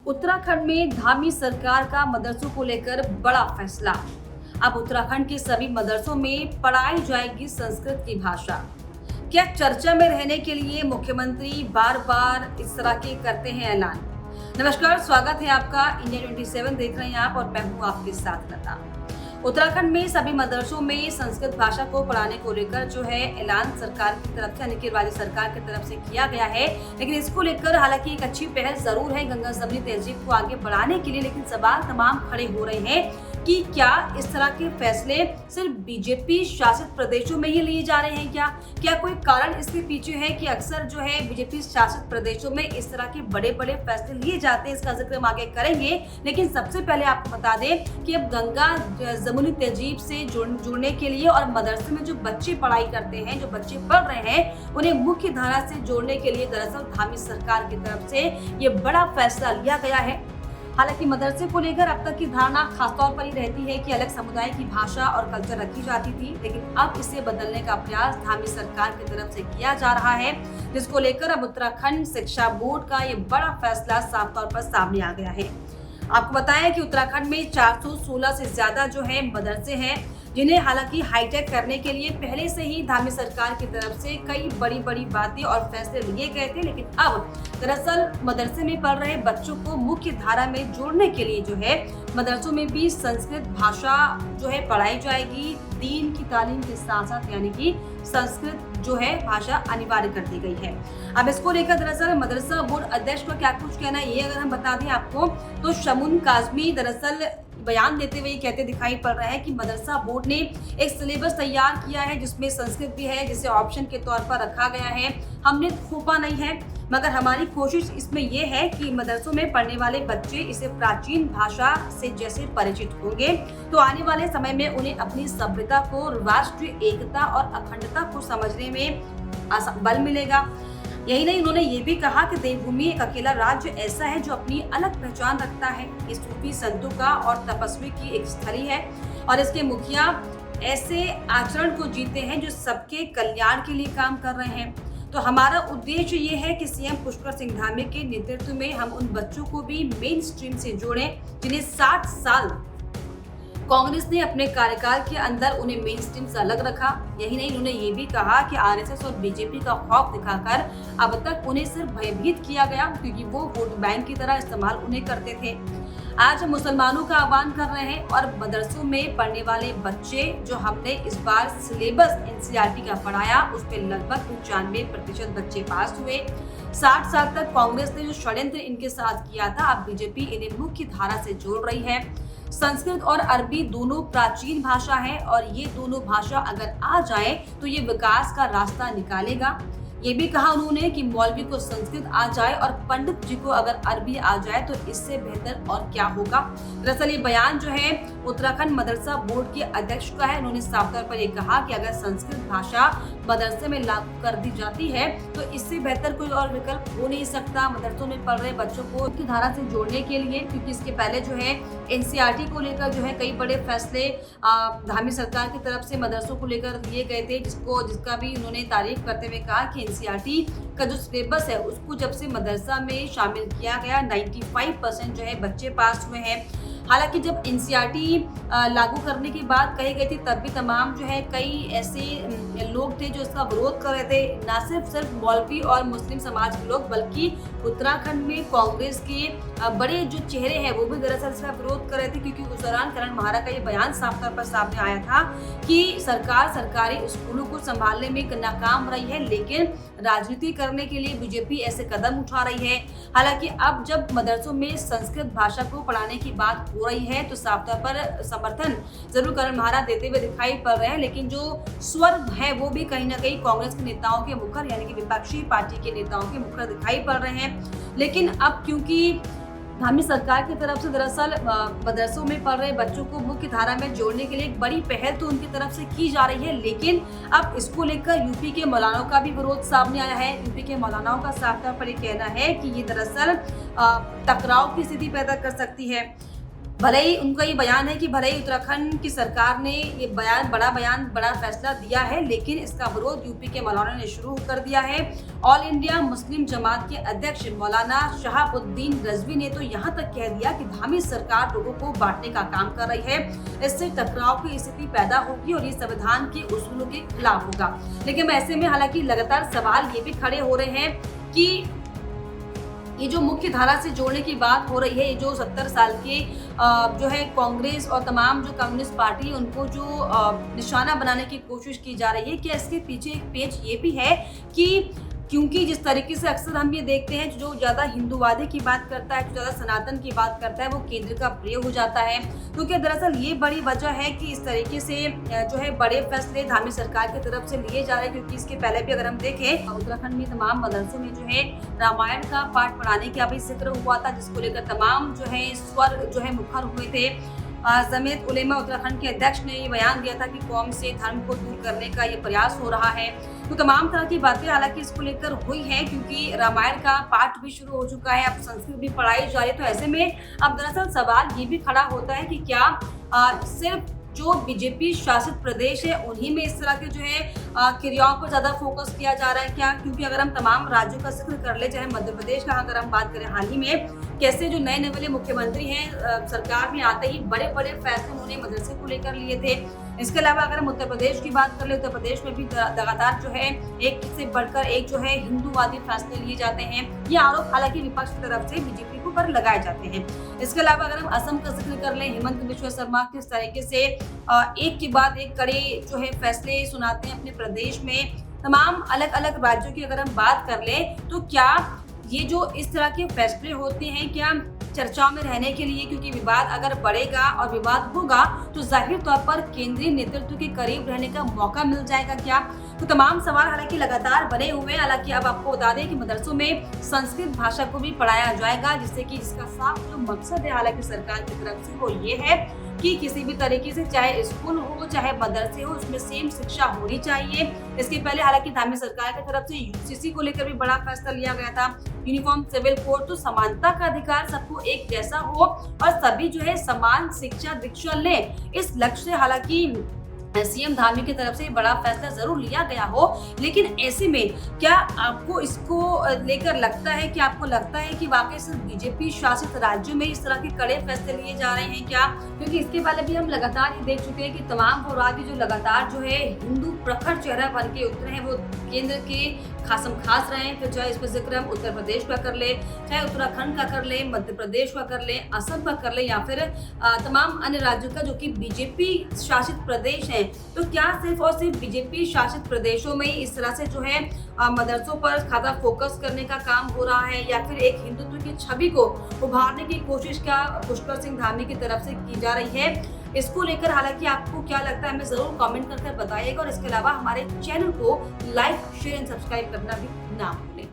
उत्तराखंड में धामी सरकार का मदरसों को लेकर बड़ा फैसला। अब उत्तराखंड के सभी मदरसों में पढ़ाई जाएगी संस्कृत की भाषा। क्या चर्चा में रहने के लिए मुख्यमंत्री बार बार इस तरह के करते हैं ऐलान। नमस्कार, स्वागत है आपका। इंडिया 27 देख रहे हैं आप और मैं हूं आपके साथ लता। उत्तराखंड में सभी मदरसों में संस्कृत भाषा को पढ़ाने को लेकर जो है ऐलान सरकार की तरफ से, यानी कि राज्य सरकार की तरफ से किया गया है। लेकिन इसको लेकर हालांकि एक अच्छी पहल जरूर है गंगा जमुनी तहजीब को आगे बढ़ाने के लिए, लेकिन सवाल तमाम खड़े हो रहे हैं कि क्या इस तरह के फैसले सिर्फ बीजेपी शासित प्रदेशों में ही लिए जा रहे हैं। क्या कोई कारण इसके पीछे है कि अक्सर जो है बीजेपी शासित प्रदेशों में इस तरह के बड़े बड़े फैसले लिए जाते हैं। इसका जिक्र हम आगे करेंगे, लेकिन सबसे पहले आपको बता दें कि अब गंगा जमुनी तहजीब से जुड़ने के लिए और मदरसे में जो बच्चे पढ़ाई करते हैं, जो बच्चे पढ़ रहे हैं, उन्हें मुख्य धारा से जोड़ने के लिए दरअसल धामी सरकार की तरफ से ये बड़ा फैसला लिया गया है। हालांकि मदरसे को लेकर अब तक की धारणा खासतौर पर ही रहती है कि अलग समुदाय की भाषा और कल्चर रखी जाती थी, लेकिन अब इसे बदलने का प्रयास धामी सरकार की तरफ से किया जा रहा है, जिसको लेकर अब उत्तराखंड शिक्षा बोर्ड का ये बड़ा फैसला साफ तौर पर सामने आ गया है। आपको बताया कि उत्तराखंड में 416 से ज्यादा जो है मदरसे हैं, जिन्हें हालांकि हाईटेक करने के लिए पहले से ही धामी सरकार की तरफ से कई बड़ी बड़ी बातें और फैसले लिए गए थे। लेकिन अब दरअसल मदरसे में पढ़ रहे बच्चों को मुख्य धारा में जोड़ने के लिए जो है मदरसों में भी संस्कृत भाषा जो है पढ़ाई जाएगी। दीन की तालीम के साथ साथ यानी कि संस्कृत जो है भाषा अनिवार्य कर दी गई है। अब इसको लेकर दरअसल मदरसा बोर्ड अध्यक्ष का क्या कुछ कहना है, ये अगर हम बता दें आपको, तो शमुन काजमी दरअसल बयान देते हुए कहते दिखाई पड़ रहा है कि मदरसा बोर्ड ने एक सिलेबस तैयार किया है जिसमें संस्कृत भी है, जिसे ऑप्शन के तौर पर रखा गया है। हमने थोपा नहीं है, मगर हमारी कोशिश इसमें यह है कि मदरसों में पढ़ने वाले बच्चे इसे प्राचीन भाषा से जैसे परिचित होंगे तो आने वाले समय में उन्हें अपनी सभ्यता को, राष्ट्रीय एकता और अखंडता को समझने में बल मिलेगा। यही नहीं, उन्होंने ये भी कहा कि देवभूमि एक अकेला राज्य ऐसा है जो अपनी अलग पहचान रखता है। ये सूफी संतों का और तपस्वी की एक स्थली है और इसके मुखिया ऐसे आचरण को जीते हैं जो सबके कल्याण के लिए काम कर रहे हैं। तो हमारा उद्देश्य ये है कि सीएम पुष्कर सिंह धामी के नेतृत्व में हम उन बच्चों को भी मेन स्ट्रीम से जोड़ें जिन्हें 60 साल कांग्रेस ने अपने कार्यकाल के अंदर उन्हें मेन स्ट्रीम से अलग रखा। यही नहीं, उन्होंने ये भी कहा कि आरएसएस और बीजेपी का खौफ दिखाकर अब तक उन्हें सिर्फ भयभीत किया गया, क्योंकि वो वोट बैंक की तरह इस्तेमाल उन्हें करते थे। आज हम मुसलमानों का आह्वान कर रहे हैं और मदरसों में पढ़ने वाले बच्चे जो हमने इस बार सिलेबस एनसीईआरटी का पढ़ाया, उस पर लगभग 95% बच्चे पास हुए। 60 साल तक कांग्रेस ने जो षड्यंत्र इनके साथ किया था, अब बीजेपी इन्हें मुख्य धारा से जोड़ रही है। संस्कृत और अरबी दोनों प्राचीन भाषा है और ये दोनों भाषा अगर आ जाए तो ये विकास का रास्ता निकालेगा। ये भी कहा उन्होंने कि मौलवी को संस्कृत आ जाए और पंडित जी को अगर अरबी आ जाए तो इससे बेहतर और क्या होगा। दरअसल ये बयान जो है उत्तराखंड मदरसा बोर्ड के अध्यक्ष का है। उन्होंने साफ तौर पर ये कहा कि अगर संस्कृत भाषा मदरसे में लागू कर दी जाती है तो इससे बेहतर कोई और विकल्प हो नहीं सकता मदरसों में पढ़ रहे बच्चों को की धारा से जोड़ने के लिए, क्योंकि इसके पहले जो है एनसीईआरटी को लेकर जो है कई बड़े फैसले धामी सरकार की तरफ से मदरसों को लेकर लिए गए थे, जिसका भी उन्होंने तारीफ करते हुए कहा कि एनसीईआरटी का जो सिलेबस है उसको जब से मदरसा में शामिल किया गया 95% जो है बच्चे पास हुए हैं। हालांकि जब एनसीईआरटी लागू करने की बात कही गई थी तब भी तमाम जो है कई ऐसे लोग थे जो इसका विरोध कर रहे थे, ना सिर्फ मौलवी और मुस्लिम समाज के लोग, बल्कि उत्तराखंड में कांग्रेस के बड़े जो चेहरे हैं वो भी दरअसल इसका विरोध कर रहे थे, क्योंकि उस दौरान करण महारा का ये बयान साफ तौर पर सामने आया था कि सरकार सरकारी स्कूलों को संभालने में नाकाम रही है, लेकिन राजनीति करने के लिए बीजेपी ऐसे कदम उठा रही है। हालांकि अब जब मदरसों में संस्कृत भाषा को पढ़ाने की बात हो रही है तो साफ तौर पर समर्थन जरूर करण महारा देते हुए दिखाई पड़ रहे हैं, लेकिन जो स्वर है वो भी कहीं ना कहीं कांग्रेस के नेताओं के मुखर, यानी कि विपक्षी पार्टी के नेताओं के मुखर दिखाई पड़ रहे हैं। लेकिन अब क्योंकि धामी सरकार की तरफ से दरअसल मदरसों में पढ़ रहे बच्चों को मुख्य धारा में जोड़ने के लिए एक बड़ी पहल तो उनकी तरफ से की जा रही है, लेकिन अब इसको लेकर यूपी के मौलानाओं का भी विरोध सामने आया है। यूपी के मौलानाओं का साफ तौर पर ये कहना है कि ये दरअसल टकराव की स्थिति पैदा कर सकती है। भले ही उनका ये बयान है कि भले ही उत्तराखंड की सरकार ने ये बड़ा फैसला दिया है, लेकिन इसका विरोध यूपी के मौलाना ने शुरू कर दिया है। ऑल इंडिया मुस्लिम जमात के अध्यक्ष मौलाना शहाबुद्दीन रजवी ने तो यहाँ तक कह दिया कि धामी सरकार लोगों को बांटने का काम कर रही है, इससे टकराव की स्थिति पैदा होगी और ये संविधान के उसूलों के खिलाफ होगा। लेकिन ऐसे में हालांकि लगातार सवाल ये भी खड़े हो रहे हैं कि ये जो मुख्य धारा से जोड़ने की बात हो रही है, ये जो 70 साल के जो है कांग्रेस और तमाम जो कम्युनिस्ट पार्टी है उनको जो निशाना बनाने की कोशिश की जा रही है, क्या इसके पीछे एक पेच ये भी है कि क्योंकि जिस तरीके से अक्सर हम ये देखते हैं जो ज़्यादा हिंदूवादी की बात करता है, जो ज़्यादा सनातन की बात करता है, वो केंद्र का प्रिय हो जाता है। क्योंकि दरअसल ये बड़ी वजह है कि इस तरीके से जो है बड़े फैसले धामी सरकार की तरफ से लिए जा रहे हैं। क्योंकि इसके पहले भी अगर हम देखें, उत्तराखंड में तमाम मदरसों में जो है रामायण का पाठ पढ़ाने का भी जिक्र हुआ था, जिसको लेकर तमाम जो है स्वर जो है मुखर हुए थे। जमीयत उलेमा उत्तराखंड के अध्यक्ष ने ये बयान दिया था कि कौम से धर्म को दूर करने का ये प्रयास हो रहा है। तो तमाम तरह की बातें हालांकि इसको लेकर हुई है, क्योंकि रामायण का पाठ भी शुरू हो चुका है, अब संस्कृत भी पढ़ाई जा रही है। तो ऐसे में अब दरअसल सवाल ये भी खड़ा होता है कि क्या सिर्फ जो बीजेपी शासित प्रदेश है उन्हीं में इस तरह के जो है क्रियाओं पर ज्यादा फोकस किया जा रहा है क्या? क्योंकि अगर हम तमाम राज्यों का जिक्र कर ले, चाहे मध्य प्रदेश का अगर हम बात करें, हाल ही में कैसे जो नए नवेले मुख्यमंत्री हैं सरकार में आते ही बड़े बड़े फैसले उन्होंने मदरसे को लेकर लिए थे। इसके अलावा अगर हम उत्तर प्रदेश की बात कर ले, उत्तर प्रदेश में भी लगातार जो है एक से बढ़कर एक जो है हिंदूवादी फैसले लिए जाते हैं। ये आरोप हालांकि विपक्ष की तरफ से बीजेपी को पर लगाए जाते हैं। इसके अलावा अगर हम असम का जिक्र कर लें, हेमंत बिश्व शर्मा किस तरीके से एक के बाद एक कड़े जो है फैसले सुनाते हैं अपने प्रदेश में। तमाम अलग अलग राज्यों की अगर हम बात कर लें, तो क्या ये जो इस तरह के फैसले होते हैं क्या चर्चाओं में रहने के लिए? क्योंकि विवाद अगर बढ़ेगा और विवाद होगा तो जाहिर तौर पर केंद्रीय नेतृत्व के करीब रहने का मौका मिल जाएगा क्या? तो तमाम सवाल हालांकि लगातार बने हुए हैं। हालांकि अब आपको बता दें कि मदरसों में संस्कृत भाषा को भी पढ़ाया जाएगा, जिससे कि इसका साफ जो मकसद है हालांकि सरकार की तरफ से वो ये है कि किसी भी तरीके से चाहे स्कूल हो चाहे मदरसे हो, उसमें सेम शिक्षा होनी चाहिए। इसके पहले हालांकि धामी सरकार की तरफ से यूसीसी को लेकर भी बड़ा फैसला लिया गया था, यूनिफॉर्म सिविल कोड। तो समानता का अधिकार, सबको एक जैसा हो और सभी जो है समान शिक्षा दीक्षा ले, इस लक्ष्य से हालांकि सीएम धामी की तरफ से बड़ा फैसला जरूर लिया गया हो। लेकिन ऐसे में क्या आपको इसको लेकर लगता है कि कि वाकई सिर्फ बीजेपी शासित राज्यों में इस तरह के कड़े फैसले लिए जा रहे हैं क्या? क्योंकि इसके पहले भी हम लगातार ये देख चुके हैं कि तमाम वो राज्य जो लगातार जो है हिंदू प्रखर चेहरा बन के उतरे हैं, वो केंद्र के खासम खास रहे हैं। फिर चाहे इसमें जिक्र हम उत्तर प्रदेश का कर ले, चाहे उत्तराखंड का कर ले, मध्य प्रदेश का कर ले, असम का कर ले, या फिर तमाम अन्य राज्यों का जो कि बीजेपी शासित प्रदेश हैं। तो क्या सिर्फ और सिर्फ बीजेपी शासित प्रदेशों में इस तरह से जो है मदरसों पर ज्यादा फोकस करने का काम हो रहा है, या फिर एक हिंदुत्व की छवि को उभारने की कोशिश क्या पुष्कर सिंह धामी की तरफ से की जा रही है? इसको लेकर हालांकि आपको क्या लगता है, हमें जरूर कमेंट कर बताइएगा। और इसके अलावा हमारे चैनल को लाइक, शेयर एंड सब्सक्राइब करना भी ना भूलें।